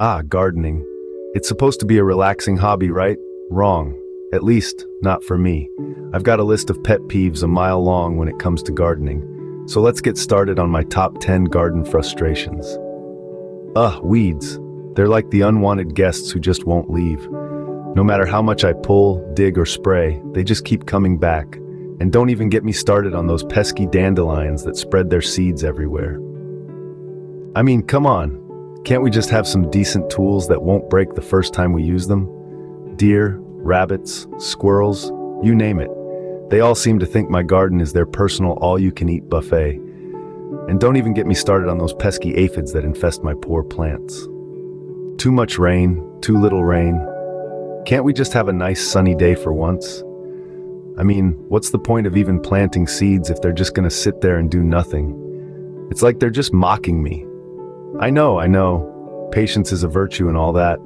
Ah, gardening. It's supposed to be a relaxing hobby, right? Wrong. At least, not for me. I've got a list of pet peeves a mile long when it comes to gardening. So let's get started on my top 10 garden frustrations. Weeds. They're like the unwanted guests who just won't leave. No matter how much I pull, dig, or spray, they just keep coming back. And don't even get me started on those pesky dandelions that spread their seeds everywhere. I mean, come on. Can't we just have some decent tools that won't break the first time we use them? Deer, rabbits, squirrels, you name it. They all seem to think my garden is their personal all-you-can-eat buffet. And don't even get me started on those pesky aphids that infest my poor plants. Too much rain, too little rain. Can't we just have a nice sunny day for once? I mean, what's the point of even planting seeds if they're just gonna sit there and do nothing? It's like they're just mocking me. I know, patience is a virtue and all that,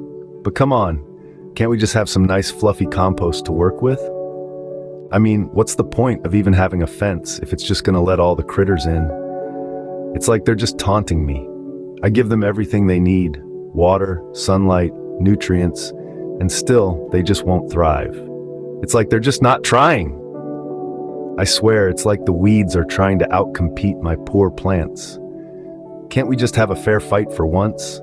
but come on, can't we just have some nice fluffy compost to work with? I mean, what's the point of even having a fence if it's just gonna let all the critters in? It's like they're just taunting me. I give them everything they need, water, sunlight, nutrients, and still, they just won't thrive. It's like they're just not trying. I swear, it's like the weeds are trying to outcompete my poor plants. Can't we just have a fair fight for once?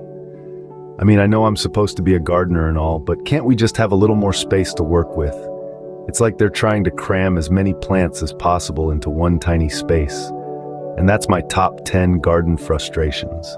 I mean, I know I'm supposed to be a gardener and all, but can't we just have a little more space to work with? It's like they're trying to cram as many plants as possible into one tiny space. And that's my top 10 garden frustrations.